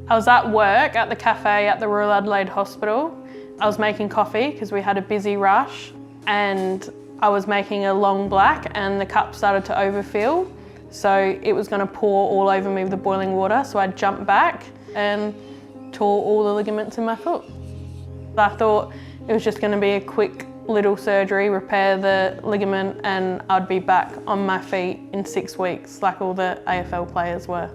I was at work at the cafe at the Royal Adelaide Hospital. I was making coffee because we had a busy rush, and I was making a long black and the cup started to overfill. So it was going to pour all over me with the boiling water. So I jumped back and tore all the ligaments in my foot. I thought it was just going to be a quick little surgery, repair the ligament, and I'd be back on my feet in 6 weeks like all the AFL players were.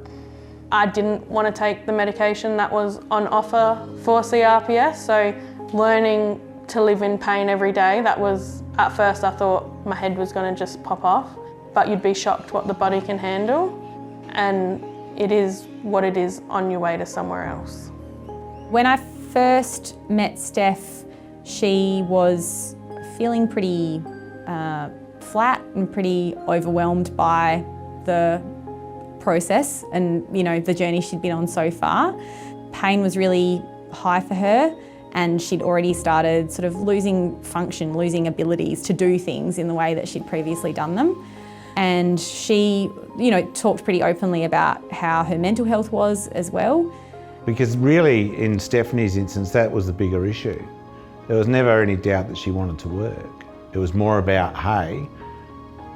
I didn't want to take the medication that was on offer for CRPS, so learning to live in pain every day, that was, at first I thought my head was going to just pop off, but you'd be shocked what the body can handle, and it is what it is on your way to somewhere else. When I first met Steph, she was feeling pretty flat and pretty overwhelmed by the process and the journey she'd been on so far. Pain was really high for her, and she'd already started sort of losing function, losing abilities to do things in the way that she'd previously done them. And she, talked pretty openly about how her mental health was as well. Because really, in Stephanie's instance, that was the bigger issue. There was never any doubt that she wanted to work. It was more about, hey,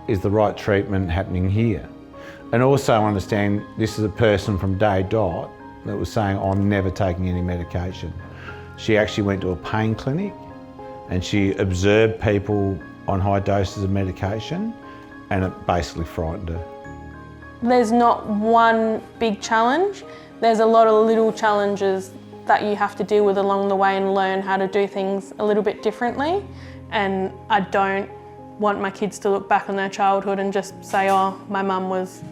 is the right treatment happening here? And also understand this is a person from day dot that was saying, I'm never taking any medication. She actually went to a pain clinic and she observed people on high doses of medication, and it basically frightened her. There's not one big challenge. There's a lot of little challenges that you have to deal with along the way and learn how to do things a little bit differently. And I don't want my kids to look back on their childhood and just say, oh, my mum was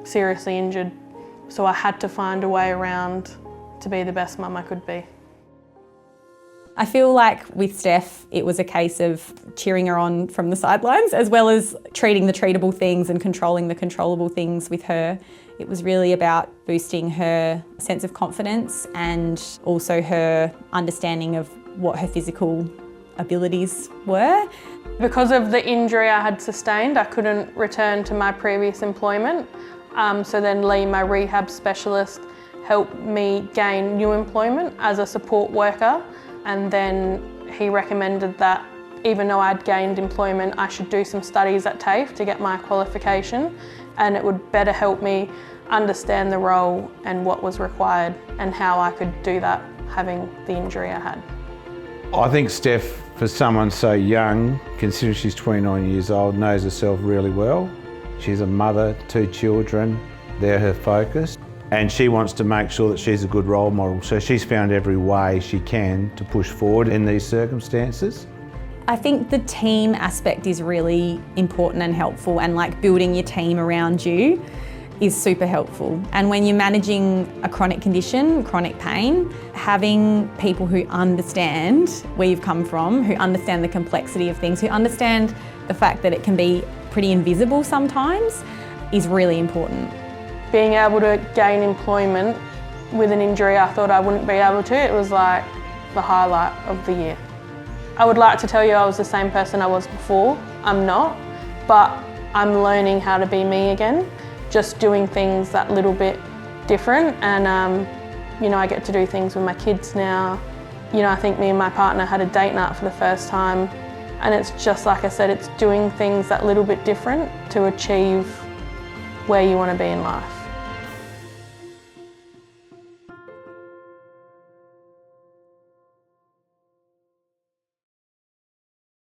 seriously injured, so I had to find a way around to be the best mum I could be. I feel like with Steph, it was a case of cheering her on from the sidelines, as well as treating the treatable things and controlling the controllable things with her. It was really about boosting her sense of confidence and also her understanding of what her physical abilities were. Because of the injury I had sustained, I couldn't return to my previous employment. So then Lee, my rehab specialist, helped me gain new employment as a support worker. And then he recommended that even though I'd gained employment, I should do some studies at TAFE to get my qualification, and it would better help me understand the role and what was required and how I could do that having the injury I had. I think Steph, for someone so young, considering she's 29 years old, knows herself really well. She's a mother, 2 children, they're her focus. And she wants to make sure that she's a good role model. So she's found every way she can to push forward in these circumstances. I think the team aspect is really important and helpful, and like building your team around you is super helpful. And when you're managing a chronic condition, chronic pain, having people who understand where you've come from, who understand the complexity of things, who understand the fact that it can be pretty invisible sometimes, is really important. Being able to gain employment with an injury I thought I wouldn't be able to, it was like the highlight of the year. I would like to tell you I was the same person I was before. I'm not, but I'm learning how to be me again, just doing things that little bit different. And I get to do things with my kids now. I think me and my partner had a date night for the first time, and it's just like I said, it's doing things that little bit different to achieve where you want to be in life.